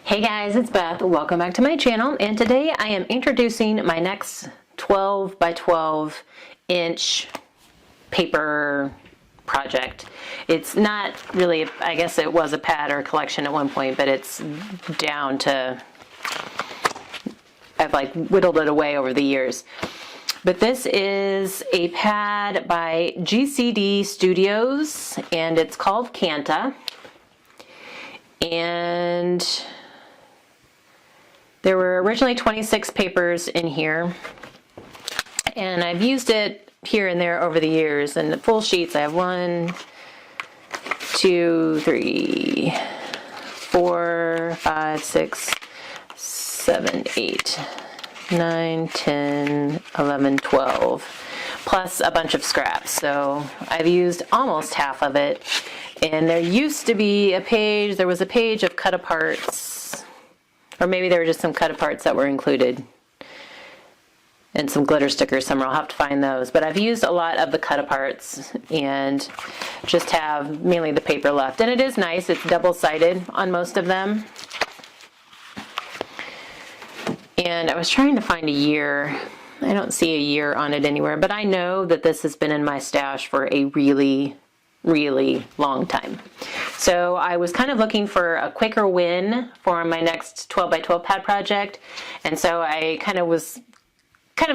Hey guys, it's Beth. Welcome back to my channel, and today I am introducing my next 12 by 12 inch paper project. It's not really, I guess it was a pad or a collection at one point, but it's down to, I've like whittled it away over the years. But this is a pad by GCD Studios, and it's called Canta. And there were originally 26 papers in here, and I've used it here and there over the years. And the full sheets, I have 1, 2, 3, 4, 5, 6, 7, 8, 9, 10, 11, 12, plus a bunch of scraps. So I've used almost half of it. And there used to be a page, there was a page of cut-aparts, or maybe there were just some cut-aparts that were included, and some glitter stickers somewhere. I'll have to find those. But I've used a lot of the cut-aparts and just have mainly the paper left. And it is nice, it's double-sided on most of them. And I was trying to find a year. I don't see a year on it anywhere, but I know that this has been in my stash for a really long time. So I was kind of looking for a quicker win for my next 12 by 12 pad project, and so I was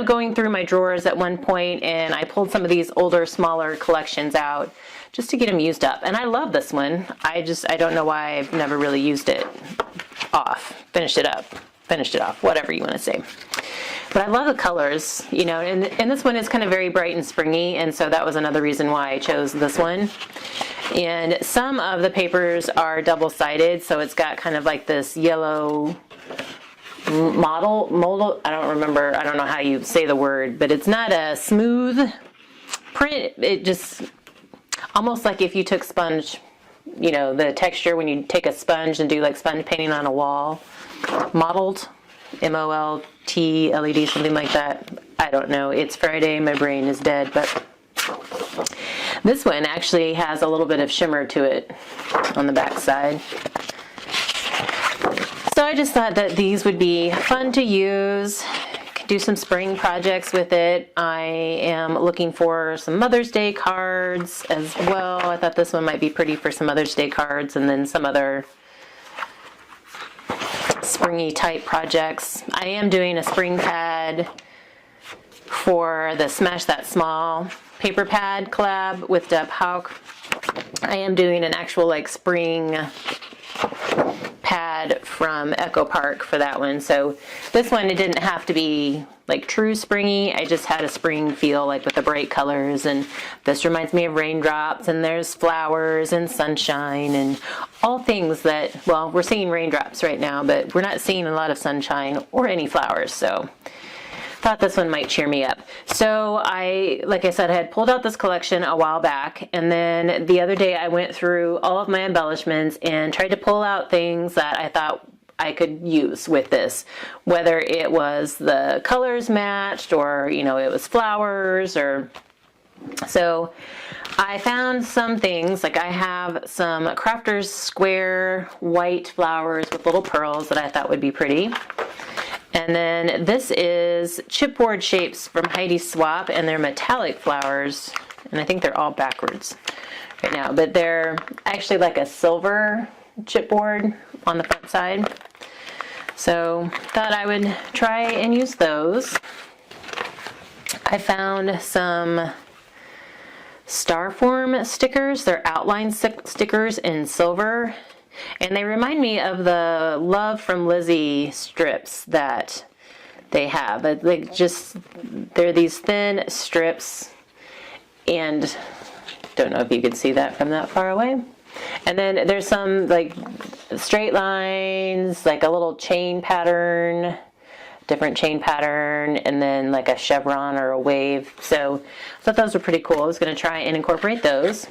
going through my drawers at one point, and I pulled some of these older, smaller collections out just to get them used up. And I love this one. I don't know why I've never really used it finished it off, whatever you want to say. But I love the colors, you know, and this one is kind of very bright and springy, and so that was another reason why I chose this one. And some of the papers are double-sided, so it's got kind of like this yellow mold, I don't know how you say the word, but it's not a smooth print. It just, almost like if you took sponge, you know, the texture when you take a sponge and do like sponge painting on a wall, mottled, M-O-L-T-L-E-D, something like that. I don't know. It's Friday, my brain is dead, but this one actually has a little bit of shimmer to it on the back side. So I just thought that these would be fun to use. Could do some spring projects with it. I am looking for some Mother's Day cards as well. I thought this one might be pretty for some Mother's Day cards, and then some other springy type projects. I am doing a spring pad for the Smash That Small paper pad collab with Deb Hauk. I am doing an actual like spring pad from Echo Park for that one. So this one, it didn't have to be like true springy. I just had a spring feel, like with the bright colors, and this reminds me of raindrops, and there's flowers and sunshine and all things that, well, we're seeing raindrops right now, but we're not seeing a lot of sunshine or any flowers, so thought this one might cheer me up. So like I said, I had pulled out this collection a while back, and then the other day I went through all of my embellishments and tried to pull out things that I thought I could use with this, whether it was the colors matched or, you know, it was flowers, or so I found some things. Like I have some Crafters square white flowers with little pearls that I thought would be pretty. And then this is chipboard shapes from Heidi Swap, and they're metallic flowers, and I think they're all backwards right now, but they're actually like a silver chipboard on the front side. So thought I would try and use those. I found some Starform stickers. They're outline stickers in silver, and they remind me of the Love from Lizzie strips that they have. But they're these thin strips, and don't know if you can see that from that far away. And then there's some like straight lines, like a little chain pattern, different chain pattern, and then like a chevron or a wave. So I thought those were pretty cool. I was going to try and incorporate those.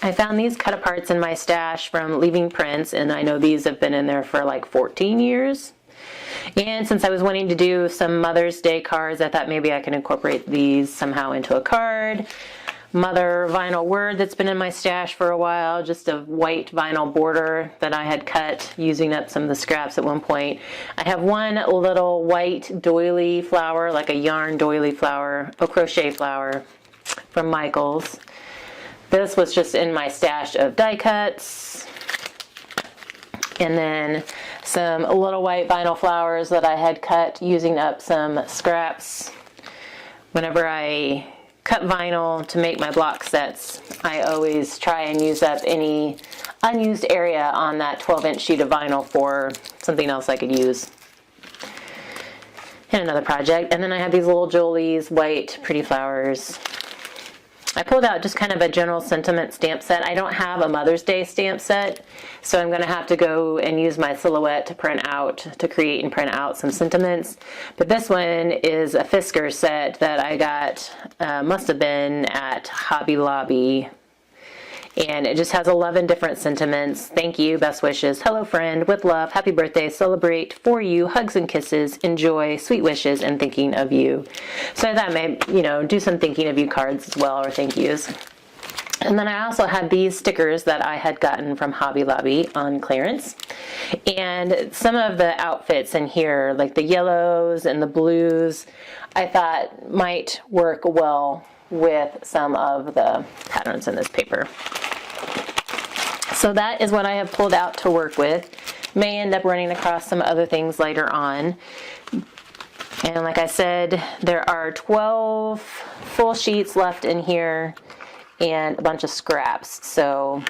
I found these cut-aparts in my stash from Leaving Prints, and I know these have been in there for like 14 years. And since I was wanting to do some Mother's Day cards, I thought maybe I could incorporate these somehow into a card. Mother vinyl word that's been in my stash for a while, just a white vinyl border that I had cut using up some of the scraps at one point. I have one little white doily flower, like a yarn doily flower, a crochet flower from Michaels. This was just in my stash of die cuts. And then some little white vinyl flowers that I had cut using up some scraps. Whenever I cut vinyl to make my block sets, I always try and use up any unused area on that 12-inch sheet of vinyl for something else I could use in another project. And then I have these little Jolie's white pretty flowers. I pulled out just kind of a general sentiment stamp set. I don't have a Mother's Day stamp set, so I'm going to have to go and use my Silhouette to create and print out some sentiments. But this one is a Fisker set that I got, must have been at Hobby Lobby. And it just has 11 different sentiments. Thank you, best wishes, hello friend, with love, happy birthday, celebrate, for you, hugs and kisses, enjoy, sweet wishes, and thinking of you. So that may, do some thinking of you cards as well, or thank yous. And then I also had these stickers that I had gotten from Hobby Lobby on clearance. And some of the outfits in here, like the yellows and the blues, I thought might work well with some of the patterns in this paper. So that is what I have pulled out to work with. May end up running across some other things later on. And like I said, there are 12 full sheets left in here and a bunch of scraps. So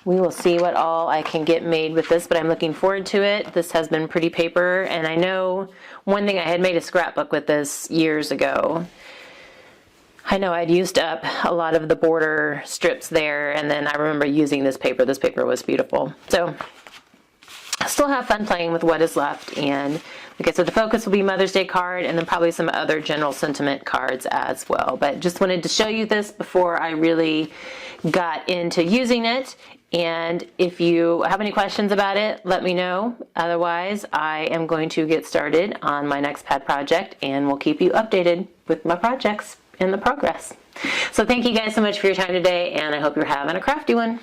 we will see what all I can get made with this, but I'm looking forward to it. This has been pretty paper, and I know one thing, I had made a scrapbook with this years ago. I know I'd used up a lot of the border strips there, and then I remember using this paper. This paper was beautiful. So I still have fun playing with what is left, and like I said, the focus will be Mother's Day card and then probably some other general sentiment cards as well. But just wanted to show you this before I really got into using it. And if you have any questions about it, let me know. Otherwise, I am going to get started on my next pad project, and we'll keep you updated with my projects and the progress. So thank you guys so much for your time today, and I hope you're having a crafty one.